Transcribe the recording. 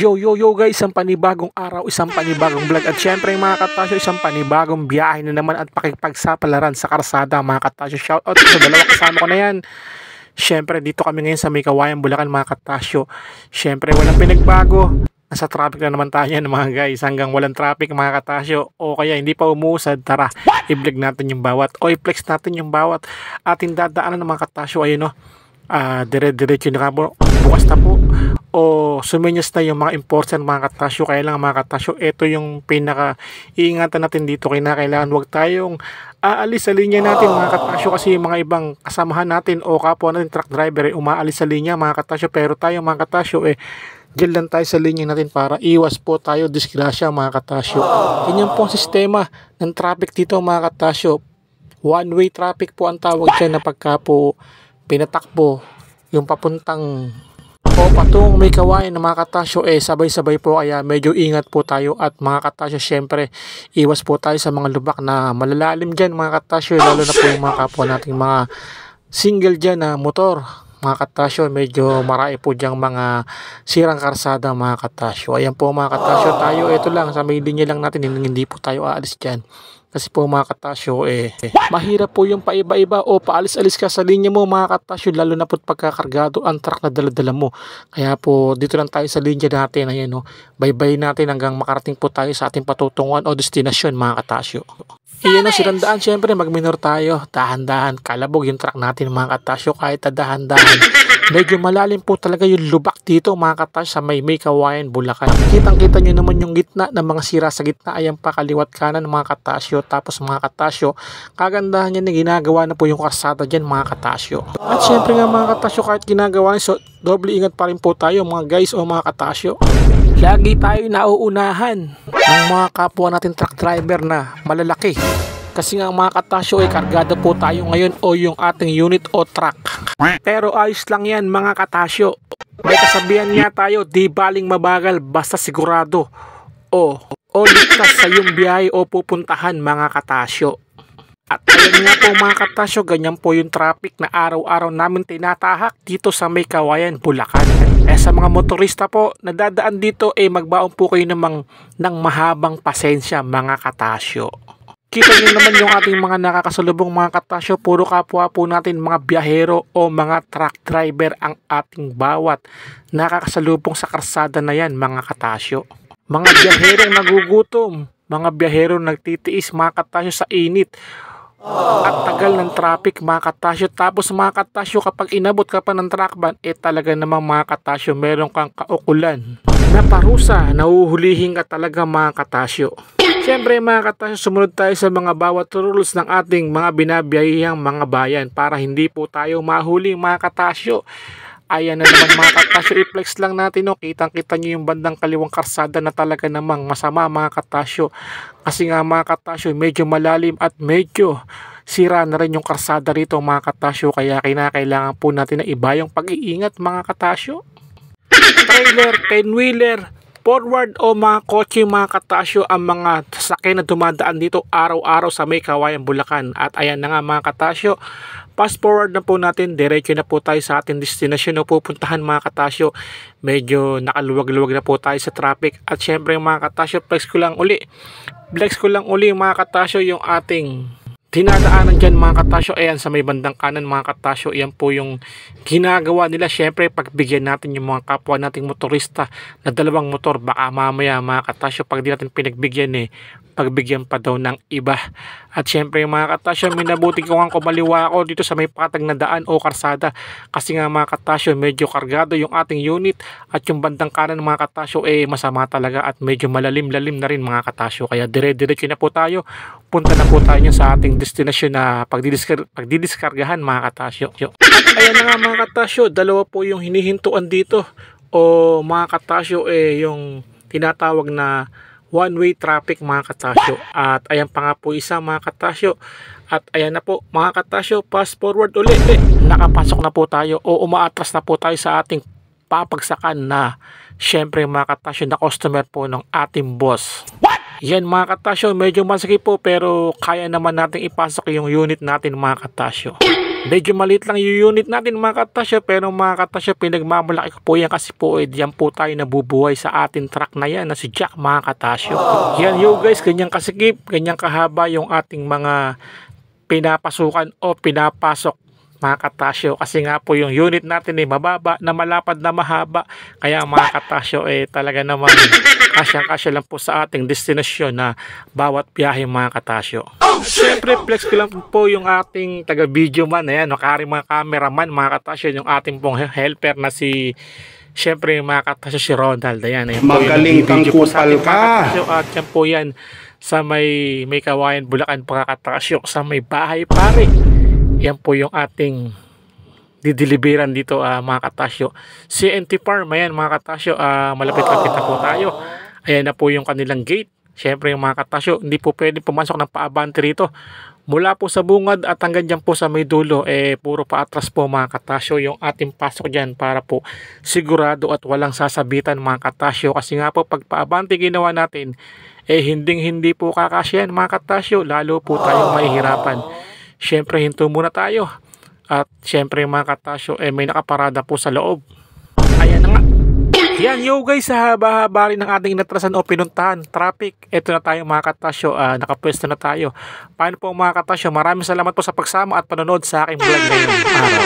Yo yo yo guys, isang panibagong araw, isang panibagong vlog at syempre mga katasyo, isang panibagong biyahe na naman at pakipagsapalaran sa karsada mga katasyo. Shout out sa dalawa kasama ko na yan. Syempre dito kami ngayon sa May Kawayan, Bulacan mga katasyo. Syempre walang pinagbago, nasa traffic na naman tayo yan mga guys, hanggang walang traffic mga katasyo. O kaya hindi pa umusad, tara i-vlog natin yung bawat o i-flex natin yung bawat ating dadaanan ng mga katasyo. Ayun o, dire-diretso na po, bukas na po o sumenyas na yung mga important mga katasyo. Kaya lang mga katasyo, ito yung pinaka iingatan natin dito. Kailangan huwag tayong aalis sa linya natin mga katasyo, kasi yung mga ibang kasamahan natin o kapwa natin truck driver umaalis sa linya mga katasyo, pero tayo mga katasyo diyan lang tayo sa linya natin para iwas po tayo disgrasya mga katasyo. Ganyan po ang sistema ng traffic dito mga katasyo. One way traffic po ang tawag dyan, na pagka po pinatakbo yung papuntang o patungong May Kawayan na mga katasyo, sabay-sabay po, kaya medyo ingat po tayo. At mga katasyo, syempre iwas po tayo sa mga lubak na malalalim dyan mga katasyo, lalo na po yung mga kapwa nating mga single dyan na motor mga katasyo. Medyo marami po dyang mga sirang karsada mga katasyo. Ayan po mga katasyo, tayo ito lang sa may linya lang natin, hindi po tayo aalis dyan. Kasi po mga katasyo, mahirap po yung paiba-iba o paalis-alis ka sa linya mo mga katasyo, lalo na po pagkakargado ang truck na dala-dala mo. Kaya po dito lang tayo sa linya natin, ayan o, bye-bye natin hanggang makarating po tayo sa ating patutunguhan o destinasyon mga katasyo. Iyan ang sirandaan, syempre magminor tayo, dahan-dahan, kalabog yung truck natin mga katasyo, kahit dahan-dahan. Medyo malalim po talaga yung lubak dito mga katasyo sa May Kawayan, Bulacan. Kitang-kita nyo naman yung gitna ng mga sira sa gitna, ayan pa kaliwat kanan mga katasyo. Tapos mga katasyo, kagandahan yan na ginagawa na po yung karsada dyan mga katasyo. At syempre nga mga katasyo, kahit ginagawa nyo, so doble ingat pa rin po tayo mga guys o mga katasyo. Lagi tayo nauunahan ng mga kapwa natin truck driver na malalaki. Kasi nga mga katasyo, kargado po tayo ngayon o yung ating unit o truck. Pero ayos lang yan mga katasyo. May kasabihan nga tayo, di baling mabagal basta sigurado o ligtas sa yung biyahe o pupuntahan mga katasyo. At ayun nga po mga katasyo, ganyan po yung traffic na araw-araw namin tinatahak dito sa May Kawayan, Bulacan. Sa mga motorista po na dadaan dito, magbaon po kayo ng mahabang pasensya mga katasyo. Kita nyo naman yung ating mga nakakasalubong mga katasyo, puro kapwa po natin mga biyahero o mga truck driver ang ating bawat nakakasalubong sa karsada na yan mga katasyo. Mga biyaherong nagugutom, mga biyaherong nagtitiis mga katasyo sa init at tagal ng traffic mga katasyo. Tapos mga katasyo, kapag inabot ka pa ng truck ban, talaga namang mga katasyo, meron kang kaukulan na parusa, nahuhulihin ka talaga mga katasyo. Siyempre mga katasyo, sumunod tayo sa mga bawat rules ng ating mga binabiyahihang mga bayan para hindi po tayo mahuli mga katasyo. Ayan na naman mga katasyo, i-flex lang natin o, kitang-kita nyo yung bandang kaliwang karsada na talaga namang masama mga katasyo. Kasi nga mga katasyo, medyo malalim at medyo sira na rin yung karsada rito mga katasyo, kaya kailangan po natin na iba yung pag-iingat mga katasyo. Trailer, 10-wheeler, forward o mga kotse mga katasyo ang mga sasakyan na dumadaan dito araw-araw sa May Kawayan, Bulacan. At ayan na nga mga katasyo, fast forward na po natin, diretso na po tayo sa ating destinasyon o pupuntahan mga katasyo. Medyo nakaluwag-luwag na po tayo sa traffic. At syempre mga katasyo, flex ko lang uli mga katasyo yung ating dinadaanan dyan mga katasyo. Ayan sa may bandang kanan mga katasyo, yan po yung ginagawa nila. Syempre pagbigyan natin yung mga kapwa nating motorista na dalawang motor, baka mamaya mga katasyo, pag di natin pinagbigyan pagbigyan pa daw ng iba. At syempre mga katasyo, minabuti ko nga kumaliwa ako dito sa may patag na daan o karsada, kasi nga mga katasyo, medyo kargado yung ating unit at yung bandang kanan mga katasyo masama talaga at medyo malalim-lalim na rin mga katasyo. Kaya dire-diretso na po tayo, punta na po tayo sa ating destinasyon na pagdidiskargahan mga katasyo. At ayan na nga mga katasyo, dalawa po yung hinihintuan dito o mga katasyo, yung tinatawag na one-way traffic mga katasyo. At ayan pa nga po isa mga katasyo. At ayan na po mga katasyo, fast forward ulit. Nakapasok na po tayo o umaatras na po tayo sa ating papagsakan na syempre mga katasyo na customer po ng ating boss. Yan mga katasyo, medyo masakit po pero kaya naman natin ipasok yung unit natin mga katasyo. Medyo maliit lang yung unit natin mga katasyo, pero mga katasyo pinagmamalaki ko po yan kasi po diyan po tayo nabubuhay sa ating truck na yan na si Jack mga katasyo. Yan yo guys, ganyan kasikip, ganyan kahaba yung ating mga pinapasukan o pinapasok mga katasyo, kasi nga po yung unit natin mababa na malapad na mahaba, kaya mga katasyo talaga naman kasyang-kasya lang po sa ating destinasyon na bawat biyahe mga katasyo. Siyempre flex ko lang po yung ating taga video man, ayan, nakari mga cameraman mga katasyo, yung ating pong helper na si siyempre mga katasyo si Ronald, ayan, magaling kang kupal ka. At yan po yan sa may Kawayan Bulacan mga katasyo, sa may bahay pare. Yan po yung ating dideliveran dito mga katasyo. CNT Farm, ayan mga katasyo, malapit-lapit na po tayo. Ayan na po yung kanilang gate. Siyempre yung mga katasyo, hindi po pwede pumasok ng paabante rito. Mula po sa bungad at hanggang dyan po sa may dulo, puro paatras po mga katasyo yung ating pasok dyan, para po sigurado at walang sasabitan mga katasyo. Kasi nga po pag paabante ginawa natin, hindi po kakasyan mga katasyo, lalo po tayong mahihirapan. Siyempre hinto muna tayo. At siyempre mga katasyo, may nakaparada po sa loob. Ayan na nga. Yan yo guys, sa haba-haba rin ng ating natrasan o pinuntahan traffic. Ito na tayo mga katasyo, nakapwesto na tayo. Paano po mga katasyo, maraming salamat po sa pagsama at panonood sa aking vlog ngayong araw.